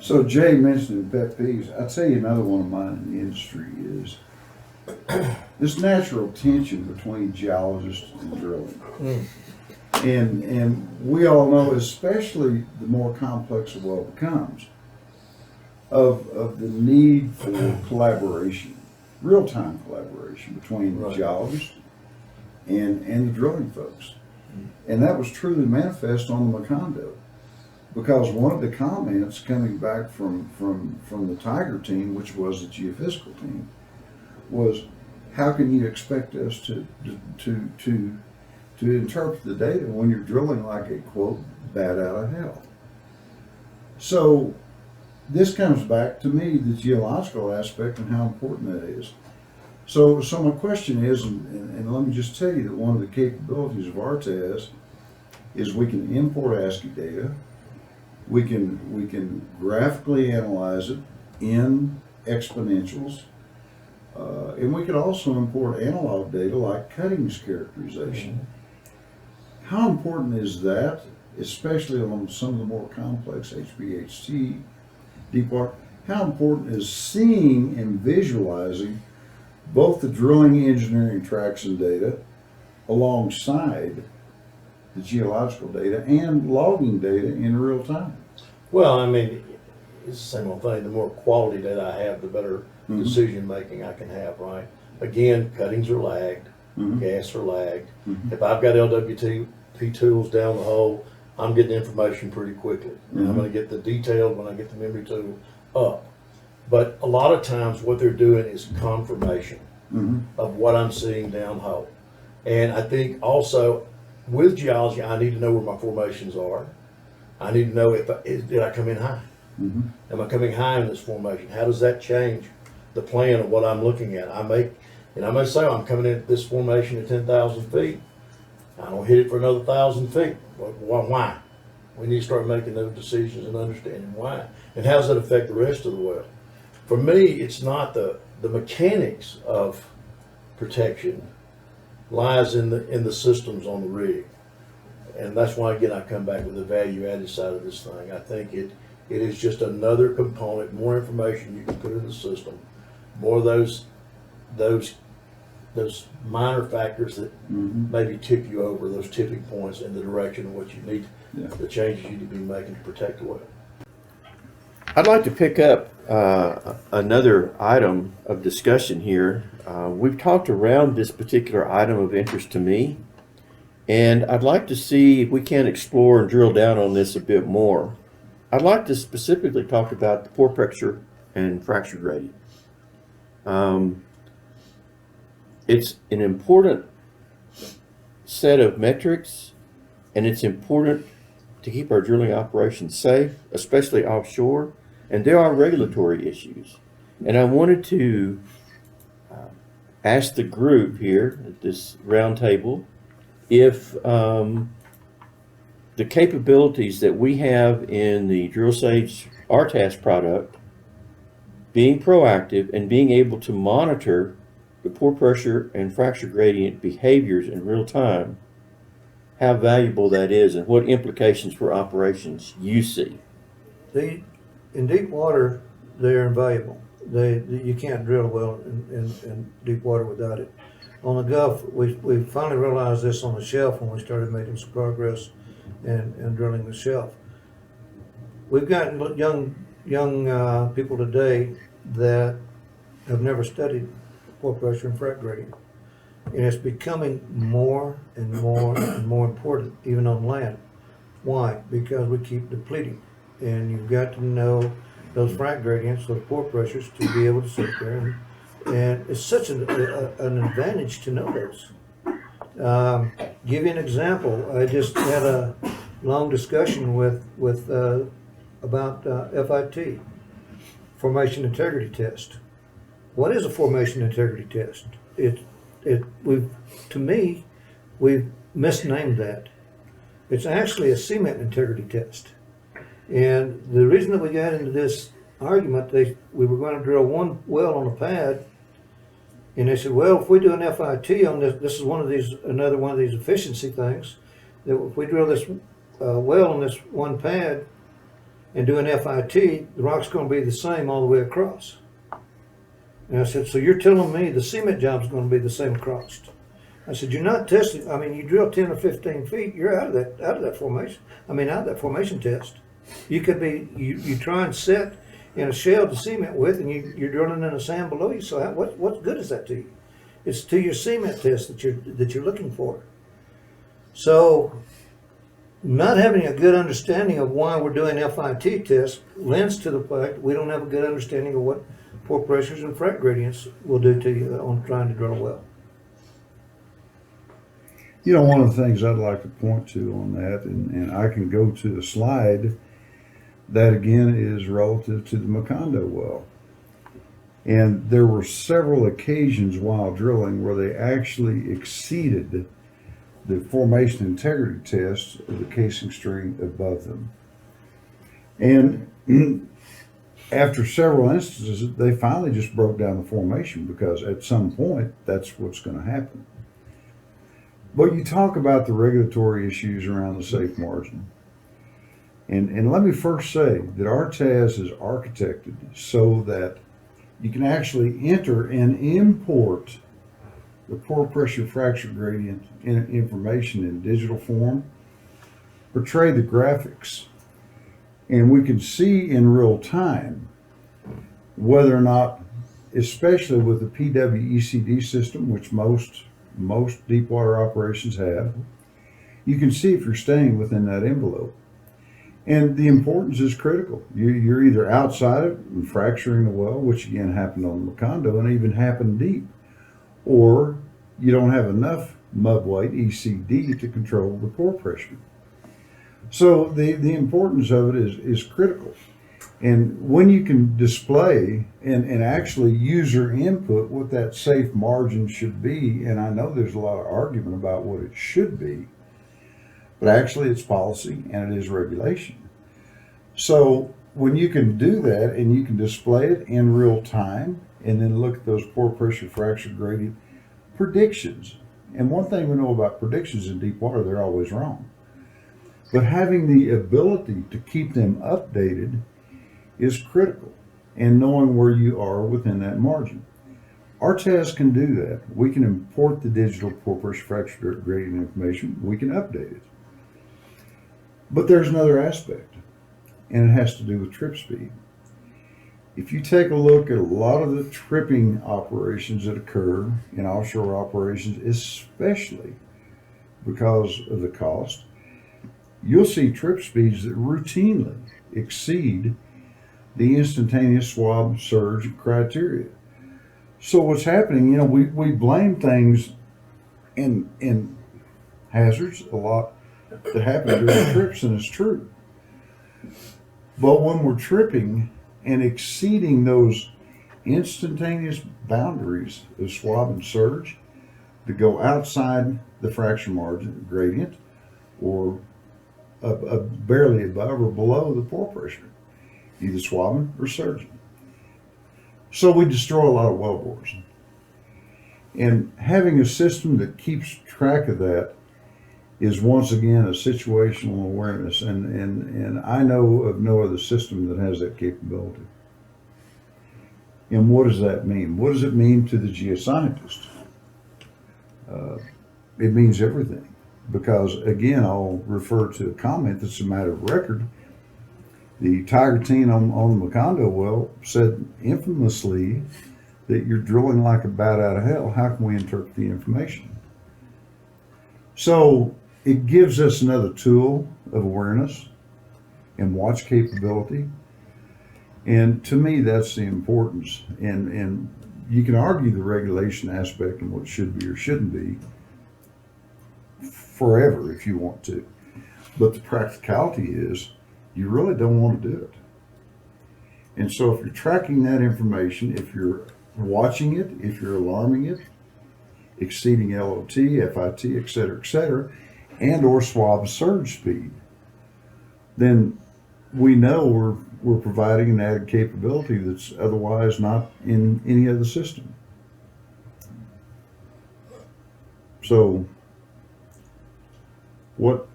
So Jay mentioned pet peeves. I'll tell you another one of mine in the industry is this natural tension between geologists and drilling. Mm. And we all know, especially the more complex a well becomes, of the need for collaboration, real-time collaboration between the Right. geologist and the drilling folks. And that was truly manifest on the Macondo. Because one of the comments coming back from the Tiger team, which was the geophysical team, was, how can you expect us to interpret the data when you're drilling like a, quote, bat out of hell? So this comes back to me, the geological aspect and how important that is. So my question is, and let me just tell you that one of the capabilities of our test is we can import ASCII data. We can graphically analyze it in exponentials, and we could also import analog data like cuttings characterization. How important is that, especially on some of the more complex HPHT, deep water? How important is seeing and visualizing both the drilling engineering traction data alongside the geological data and logging data in real time? Well, I mean, it's the same old thing. The more quality data I have, the better decision making I can have, right? Again, cuttings are lagged, gas are lagged. If I've got LWT tools down the hole, I'm getting information pretty quickly. And I'm going to get the detailed when I get the memory tool up. But a lot of times what they're doing is confirmation of what I'm seeing down the hole. And I think also with geology, I need to know where my formations are. I need to know did I come in high? Am I coming high in this formation? How does that change the plan of what I'm looking at? I may say I'm coming in at this formation at 10,000 feet. I don't hit it for another 1,000 feet. Why? We need to start making those decisions and understanding why. And how does that affect the rest of the well? For me, it's not the mechanics of protection lies in the systems on the rig. And that's why, again, I come back with the value added side of this thing. I think it is just another component, more information you can put in the system, more of those minor factors that maybe tip you over, those tipping points in the direction of what you need, the changes you need to be making to protect the well. I'd like to pick up another item of discussion here. We've talked around this particular item of interest to me, and I'd like to see if we can explore and drill down on this a bit more. I'd like to specifically talk about the pore pressure and fracture gradient. It's an important set of metrics, and it's important to keep our drilling operations safe, especially offshore. And there are regulatory issues. And I wanted to ask the group here at this round table if the capabilities that we have in the DrillSage RTAS product, being proactive and being able to monitor the pore pressure and fracture gradient behaviors in real time, how valuable that is and what implications for operations you see. In deep water, they're invaluable. You can't drill a well in deep water without it. On the Gulf, we finally realized this on the shelf when we started making some progress and drilling the shelf. We've got young people today that have never studied pore pressure and frac gradient. And it's becoming more and more and more important, even on land. Why? Because we keep depleting. And you've got to know those frac gradients, those pore pressures, to be able to sit there. And it's such an advantage to know those. Give you an example. I just had a long discussion with about FIT, formation integrity test. What is a formation integrity test? We've misnamed that. It's actually a cement integrity test. And the reason that we got into this argument, we were going to drill one well on a pad, and they said, well, if we do an FIT on this is another one of these efficiency things, that if we drill this well on this one pad, and doing FIT, the rock's gonna be the same all the way across. And I said, so you're telling me the cement job's gonna be the same across? I said, you're not testing, I mean, you drill 10 or 15 feet, you're out of that formation. I mean, out of that formation test. You could be, you try and set in a shell to cement with, and you're drilling in the sand below you, so what good is that to you? It's to your cement test that you're looking for. So, not having a good understanding of why we're doing FIT tests lends to the fact that we don't have a good understanding of what pore pressures and frac gradients will do to you on trying to drill a well. You know, one of the things I'd like to point to on that, and I can go to a slide that again is relative to the Macondo well. And there were several occasions while drilling where they actually exceeded the formation integrity test of the casing string above them. And after several instances, they finally just broke down the formation, because at some point, that's what's going to happen. But you talk about the regulatory issues around the safe margin. And let me first say that our TAS is architected so that you can actually enter and import the pore pressure fracture gradient information in digital form, portray the graphics, and we can see in real time whether or not, especially with the PWECD system, which most deep water operations have, you can see if you're staying within that envelope. And the importance is critical. You're either outside it and fracturing the well, which again happened on the Macondo and even happened deep, or you don't have enough mud weight, ECD, to control the pore pressure. So the importance of it is critical. And when you can display and actually user input what that safe margin should be, and I know there's a lot of argument about what it should be, but actually it's policy and it is regulation. So when you can do that and you can display it in real time and then look at those pore pressure fracture gradient predictions. And one thing we know about predictions in deep water, they're always wrong. But having the ability to keep them updated is critical, and knowing where you are within that margin. Our TAS can do that. We can import the digital pore pressure fracture gradient information. We can update it. But there's another aspect, and it has to do with trip speed. If you take a look at a lot of the tripping operations that occur in offshore operations, especially because of the cost, you'll see trip speeds that routinely exceed the instantaneous swab surge criteria. So what's happening, we blame things in hazards a lot that happen during trips, and it's true. But when we're tripping and exceeding those instantaneous boundaries of swab and surge to go outside the fracture margin gradient, or barely above or below the pore pressure, either swabbing or surging. So we destroy a lot of wellbores. And having a system that keeps track of that is once again a situational awareness. And I know of no other system that has that capability. And what does that mean? What does it mean to the geoscientist? It means everything. Because again, I'll refer to a comment that's a matter of record. The Tiger team on the Macondo well said infamously that you're drilling like a bat out of hell. How can we interpret the information? So it gives us another tool of awareness and watch capability. And to me, that's the importance. And you can argue the regulation aspect and what should be or shouldn't be forever if you want to. But the practicality is you really don't want to do it. And so if you're tracking that information, if you're watching it, if you're alarming it, exceeding LOT, FIT, et cetera, and or swab surge speed, then we know we're providing an added capability that's otherwise not in any other system. So what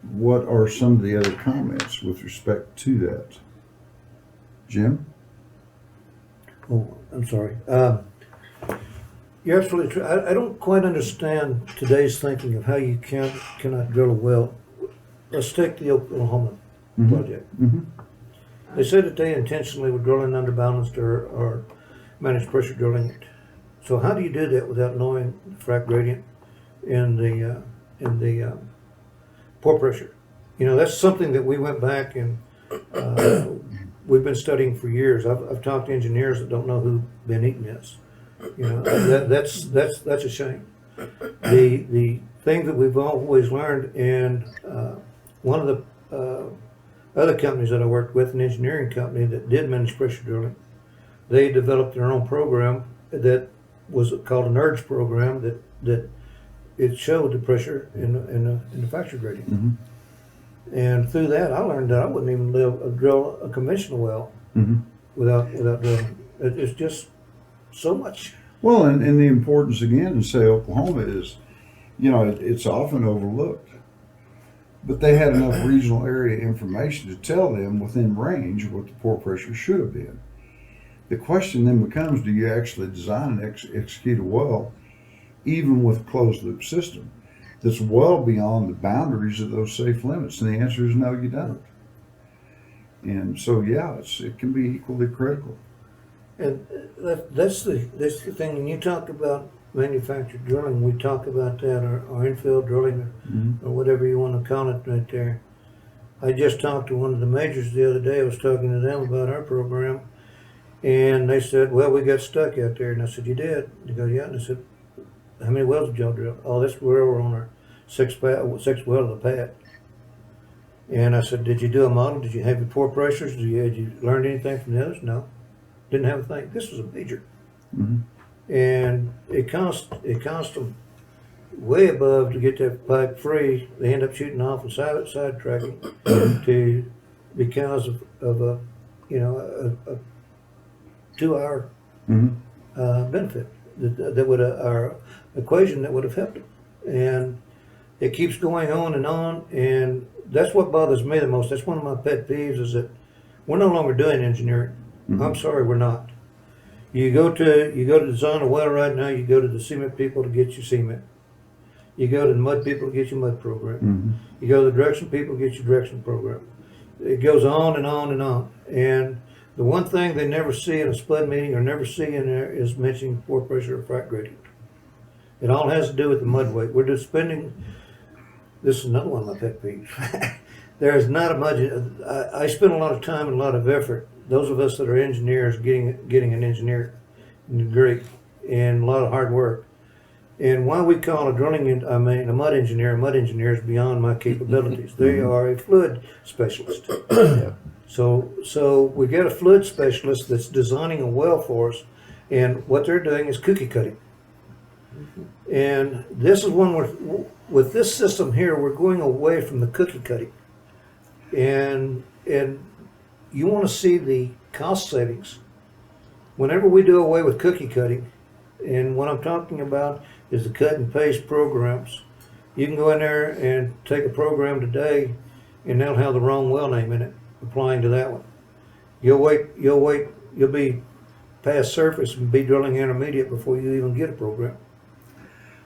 are some of the other comments with respect to that? Jim? Oh, I'm sorry. You're absolutely true. I don't quite understand today's thinking of how you cannot drill a well. Let's take the Oklahoma project. Mm-hmm. They said that they intentionally were drilling underbalanced or managed pressure drilling it. So how do you do that without knowing the frac gradient in the pore pressure? You know, that's something that we went back and we've been studying for years. I've talked to engineers that don't know who Ben Eaton is. You know, that's a shame. The thing that we've always learned, and one of the other companies that I worked with, an engineering company that did managed pressure drilling, they developed their own program that was called an urge program that it showed the pressure in the fracture gradient. Mm-hmm. And through that, I learned that I wouldn't even drill a conventional well Mm-hmm. without drilling. It's just so much. Well, and the importance again in say Oklahoma is, you know, it's often overlooked, but they had enough regional area information to tell them within range what the pore pressure should have been. The question then becomes, do you actually design and execute a well, even with a closed loop system, that's well beyond the boundaries of those safe limits? And the answer is no, you don't. And so, yeah, it can be equally critical. And that's the thing. When you talk about manufactured drilling, we talk about that, or infill drilling, or whatever you want to call it right there. I just talked to one of the majors the other day. I was talking to them about our program, and they said, well, we got stuck out there. And I said, you did? They go, yeah. And I said, how many wells did y'all drill? Oh, that's where we're on our sixth well of the pad. And I said, did you do a model? Did you have your pore pressures? Had you learned anything from the others? No. Didn't have a thing. This was a major. Mm-hmm. And it cost them way above to get that pipe free. They end up shooting off and sidetracking to because of a 2 hour benefit that would our equation that would have helped them. And it keeps going on, and that's what bothers me the most. That's one of my pet peeves, is that we're no longer doing engineering. Mm-hmm. I'm sorry, we're not. You go to design a well right now, you go to the cement people to get your cement. You go to the mud people to get your mud program. Mm-hmm. You go to the direction people to get your direction program. It goes on and on and on. And the one thing they never see in a spud meeting or never see in there is mentioning pore pressure or frac gradient. It all has to do with the mud weight. We're just spending, this is another one of my pet peeves. There is not a much, I spend a lot of time and a lot of effort, those of us that are engineers, getting an engineer degree, and a lot of hard work. And why we call a mud engineer is beyond my capabilities. They are a fluid specialist. Yeah. So we got a fluid specialist that's designing a well for us, and what they're doing is cookie cutting. And this is one with this system here, we're going away from the cookie cutting. And you want to see the cost savings. Whenever we do away with cookie cutting, and what I'm talking about is the cut and paste programs. You can go in there and take a program today, and they'll have the wrong well name in it, applying to that one. You'll be past surface and be drilling intermediate before you even get a program.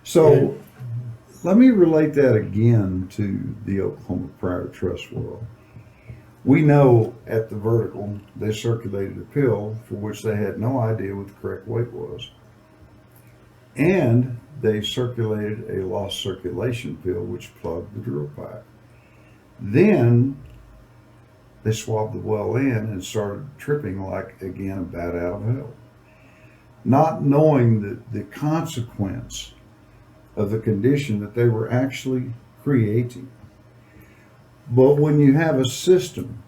So let me relate that again to the Oklahoma Prior Trust well. We know at the vertical they circulated a pill for which they had no idea what the correct weight was. And they circulated a lost circulation pill which plugged the drill pipe. Then they swabbed the well in and started tripping like, again, a bat out of hell. Not knowing the consequence of the condition that they were actually creating. But when you have a system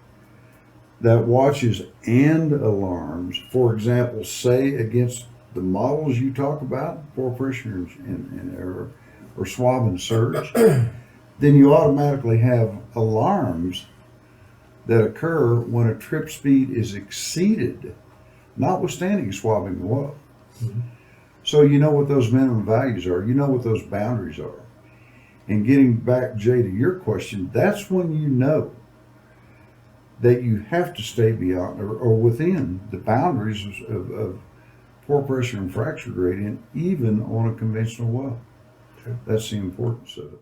that watches and alarms, for example, say against the models you talk about, pore pressure or swab and surge, then you automatically have alarms that occur when a trip speed is exceeded, notwithstanding swabbing the well. Mm-hmm. So you know what those minimum values are, you know what those boundaries are. And getting back, Jay, to your question, that's when you know that you have to stay beyond or within the boundaries of pore pressure and fracture gradient, even on a conventional well. Sure. That's the importance of it.